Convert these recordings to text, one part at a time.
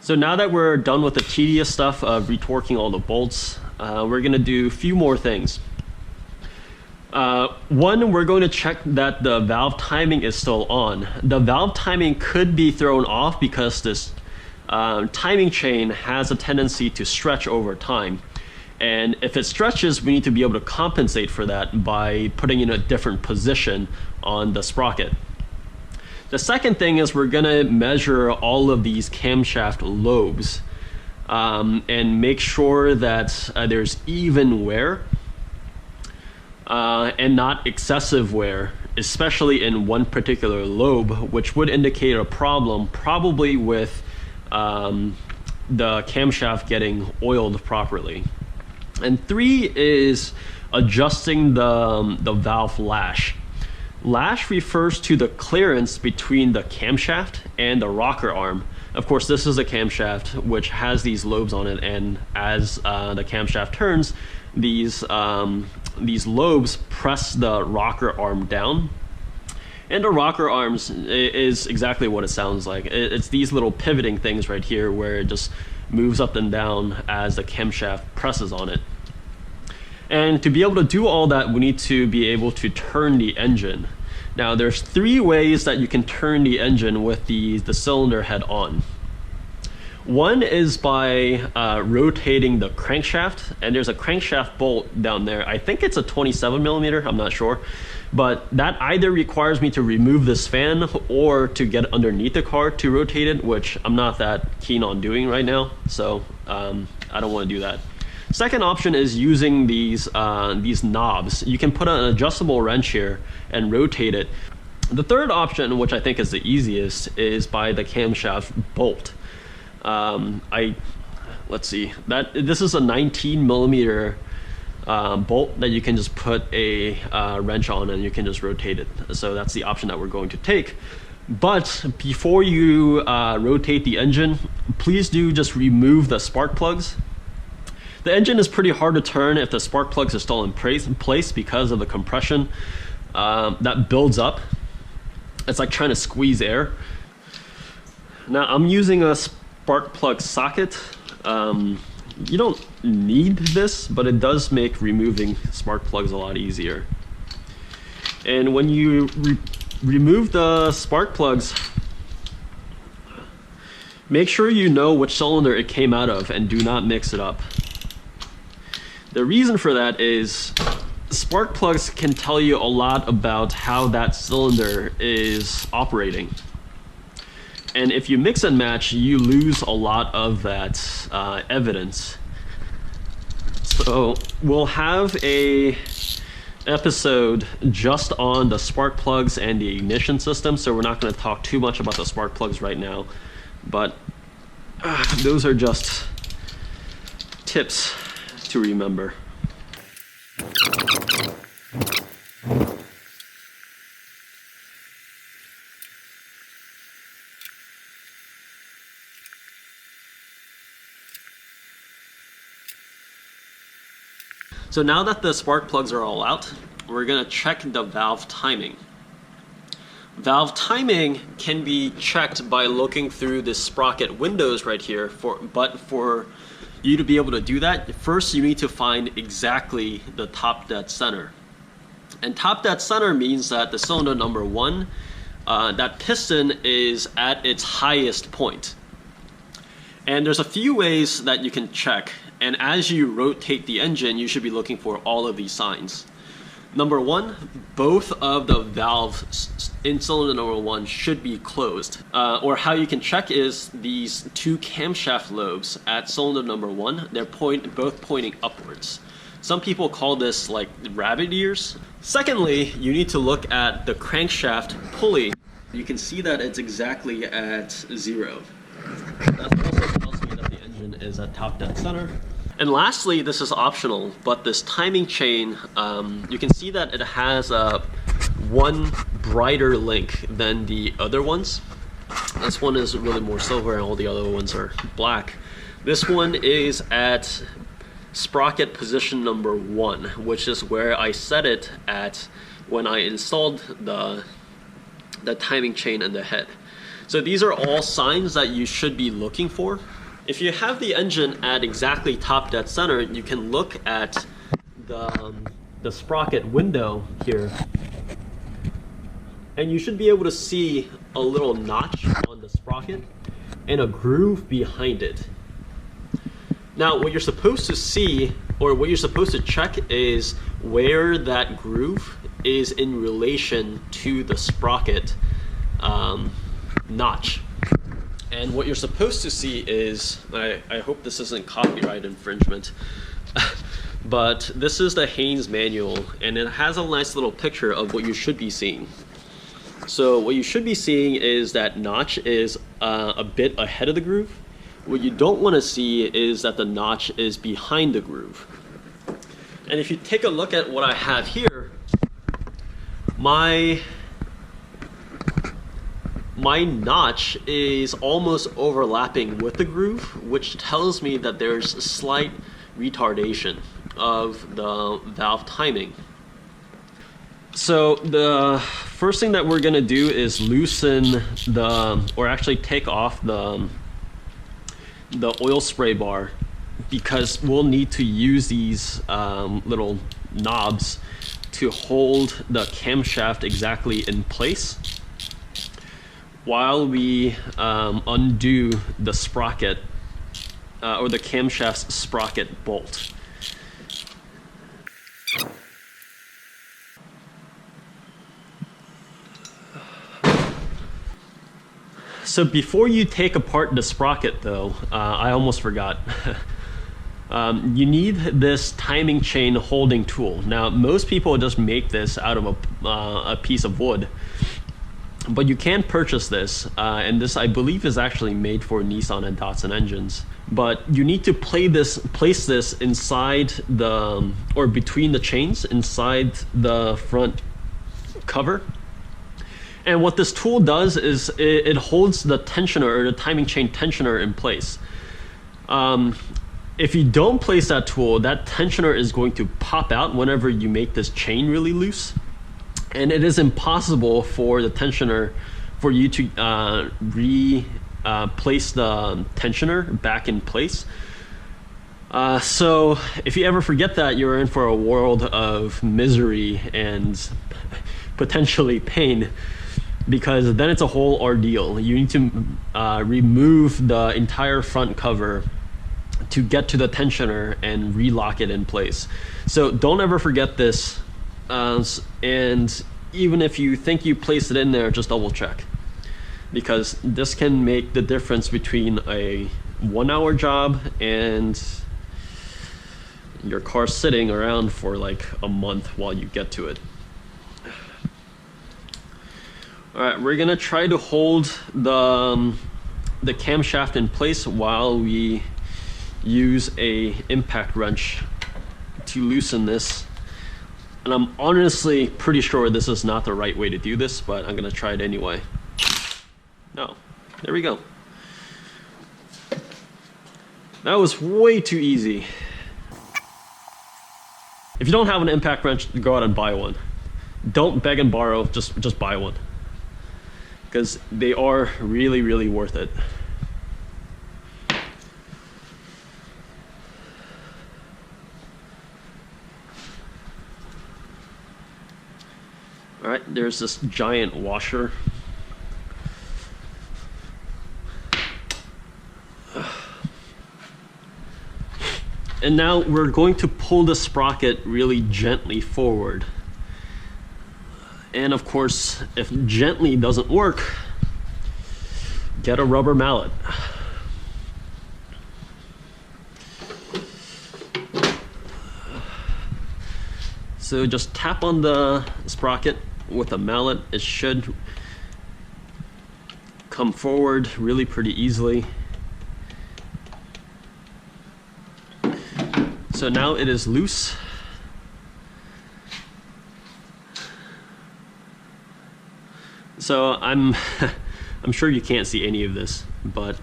So now that we're done with the tedious stuff of retorquing all the bolts, we're going to do a few more things. One, we're going to check that the valve timing is still on. The valve timing could be thrown off because this timing chain has a tendency to stretch over time. And if it stretches, we need to be able to compensate for that by putting in a different position on the sprocket. The second thing is we're going to measure all of these camshaft lobes and make sure that there's even wear and not excessive wear, especially in one particular lobe, which would indicate a problem probably with the camshaft getting oiled properly. And 3 is adjusting the valve lash. Lash refers to the clearance between the camshaft and the rocker arm. Of course, this is a camshaft which has these lobes on it, and as the camshaft turns, these lobes press the rocker arm down. And the rocker arms is exactly what it sounds like. It's these little pivoting things right here where it just moves up and down as the camshaft presses on it. And to be able to do all that, we need to be able to turn the engine. Now, there's 3 ways that you can turn the engine with the cylinder head on. One is by rotating the crankshaft, and there's a crankshaft bolt down there. I think it's a 27mm, I'm not sure. But that either requires me to remove this fan or to get underneath the car to rotate it, which I'm not that keen on doing right now, so I don't want to do that. Second option is using these knobs. You can put an adjustable wrench here and rotate it. The third option, which I think is the easiest, is by the camshaft bolt. Let's see, this is a 19mm bolt that you can just put a wrench on and you can just rotate it. So that's the option that we're going to take. But before you rotate the engine, please do just remove the spark plugs. The engine is pretty hard to turn if the spark plugs are still in place because of the compression that builds up. It's like trying to squeeze air. Now I'm using a spark plug socket. You don't need this, but it does make removing spark plugs a lot easier. And when you remove the spark plugs, make sure you know which cylinder it came out of and do not mix it up. The reason for that is spark plugs can tell you a lot about how that cylinder is operating. And if you mix and match, you lose a lot of that evidence. So we'll have a episode just on the spark plugs and the ignition system, so we're not going to talk too much about the spark plugs right now. But those are just tips to remember. So now that the spark plugs are all out, we're going to check the valve timing. Valve timing can be checked by looking through the sprocket windows right here, but for you to be able to do that, first you need to find exactly the top dead center. And top dead center means that the cylinder number 1, that piston is at its highest point. And there's a few ways that you can check, and as you rotate the engine, you should be looking for all of these signs. Number 1, both of the valves in cylinder number 1 should be closed. Or how you can check is these 2 camshaft lobes at cylinder number 1, they're both pointing upwards. Some people call this like rabbit ears. Secondly, you need to look at the crankshaft pulley. You can see that it's exactly at 0. That also tells me that the engine is at top dead center. And lastly, this is optional, but this timing chain, you can see that it has one brighter link than the other ones. This one is really more silver and all the other ones are black. This one is at sprocket position number 1, which is where I set it at when I installed the timing chain and the head. So these are all signs that you should be looking for. If you have the engine at exactly top dead center, you can look at the sprocket window here, and you should be able to see a little notch on the sprocket and a groove behind it. Now, what you're supposed to see, or what you're supposed to check, is where that groove is in relation to the sprocket notch. And what you're supposed to see is, I hope this isn't copyright infringement, but this is the Haynes manual, and it has a nice little picture of what you should be seeing. So what you should be seeing is that notch is a bit ahead of the groove. What you don't want to see is that the notch is behind the groove. And if you take a look at what I have here, my notch is almost overlapping with the groove, which tells me that there's a slight retardation of the valve timing. So the first thing that we're going to do is loosen or actually take off the oil spray bar, because we'll need to use these little knobs to hold the camshaft exactly in place while we undo the sprocket or the camshaft's sprocket bolt. So before you take apart the sprocket though, I almost forgot. You need this timing chain holding tool. Now, most people just make this out of a piece of wood, but you can purchase this, and this, I believe, is actually made for Nissan and Datsun engines. But you need to place this inside or between the chains inside the front cover. And what this tool does is it holds the tensioner, or the timing chain tensioner, in place. If you don't place that tool, that tensioner is going to pop out whenever you make this chain really loose. And it is impossible for the tensioner, for you to place the tensioner back in place. So if you ever forget that, you're in for a world of misery and potentially pain, because then it's a whole ordeal. You need to remove the entire front cover to get to the tensioner and relock it in place. So don't ever forget this, and even if you think you placed it in there, just double check, because this can make the difference between a 1 hour job and your car sitting around for like a month while you get to it. All right, we're gonna try to hold the camshaft in place while we use a impact wrench to loosen this. And I'm honestly pretty sure this is not the right way to do this, but I'm gonna try it anyway. No, there we go. That was way too easy. If you don't have an impact wrench, go out and buy one. Don't beg and borrow, just buy one, because they are really, really worth it. All right, there's this giant washer. And now we're going to pull the sprocket really gently forward. And of course, if gently doesn't work, get a rubber mallet. So just tap on the sprocket with a mallet. It should come forward really pretty easily. So now it is loose. So I'm sure you can't see any of this, but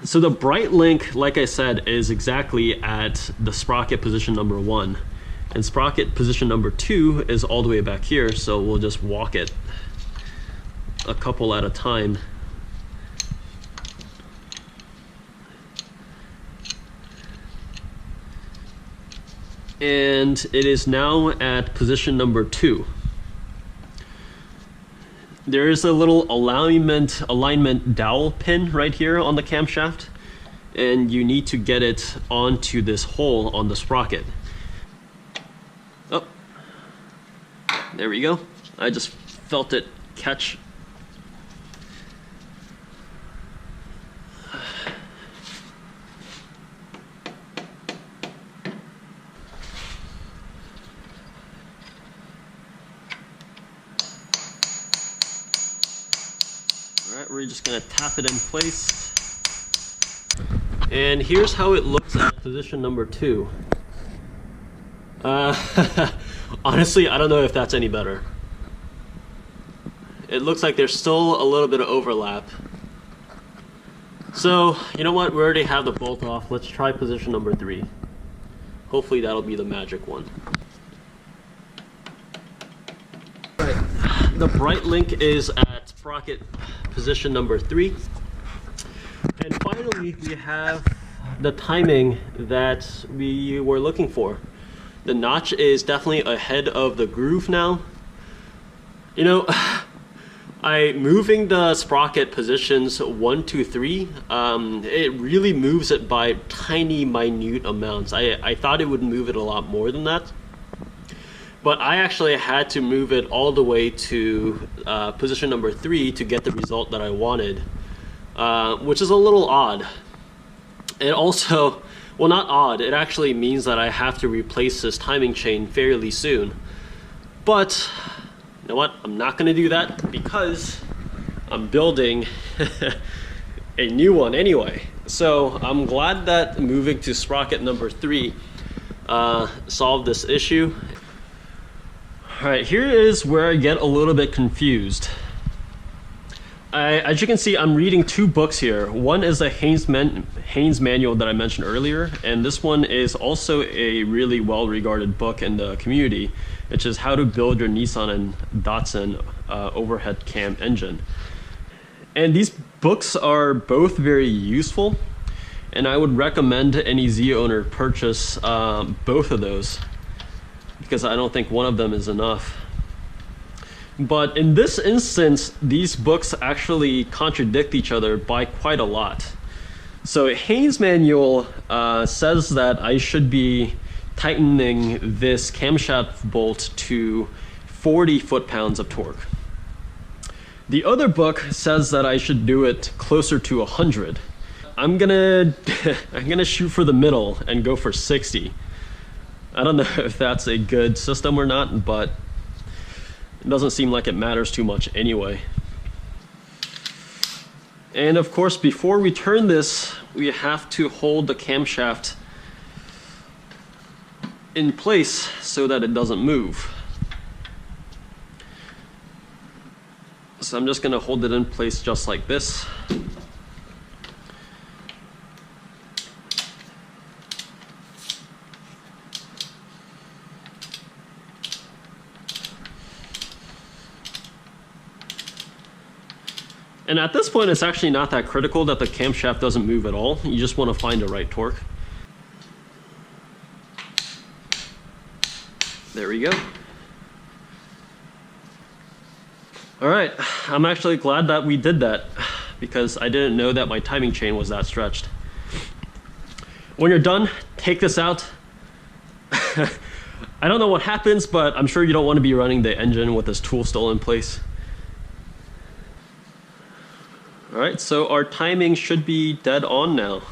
so the bright link, like I said, is exactly at the sprocket position number 1, and sprocket position number 2 is all the way back here. So we'll just walk it a couple at a time. And it is now at position number 2. There is a little alignment dowel pin right here on the camshaft, and you need to get it onto this hole on the sprocket. Oh, there we go. I just felt it catch. Alright, we're just going to tap it in place. And here's how it looks at position number 2. Honestly, I don't know if that's any better. It looks like there's still a little bit of overlap. So, you know what? We already have the bolt off. Let's try position number 3. Hopefully that'll be the magic one. Alright, the bright link is at sprocket position number 3. And finally, we have the timing that we were looking for. The notch is definitely ahead of the groove now. You know, moving the sprocket positions 1, 2, 3, it really moves it by tiny, minute amounts. I thought it would move it a lot more than that. But I actually had to move it all the way to position number 3 to get the result that I wanted, which is a little odd. It also, well, not odd, it actually means that I have to replace this timing chain fairly soon. But, you know what, I'm not gonna do that because I'm building a new one anyway. So I'm glad that moving to sprocket number 3 solved this issue. Alright, here is where I get a little bit confused. As you can see, I'm reading 2 books here. One is a Haynes manual that I mentioned earlier, and this one is also a really well-regarded book in the community, which is How to Build Your Nissan and Datsun Overhead Cam Engine. And these books are both very useful, and I would recommend any Z owner purchase both of those, because I don't think one of them is enough. But in this instance, these books actually contradict each other by quite a lot. So Haynes manual says that I should be tightening this camshaft bolt to 40 foot-pounds of torque. The other book says that I should do it closer to 100. I'm gonna shoot for the middle and go for 60. I don't know if that's a good system or not, but it doesn't seem like it matters too much anyway. And of course, before we turn this, we have to hold the camshaft in place so that it doesn't move. So I'm just going to hold it in place just like this. And at this point, it's actually not that critical that the camshaft doesn't move at all. You just want to find the right torque. There we go. All right, I'm actually glad that we did that because I didn't know that my timing chain was that stretched. When you're done, take this out. I don't know what happens, but I'm sure you don't want to be running the engine with this tool still in place. All right, so our timing should be dead on now.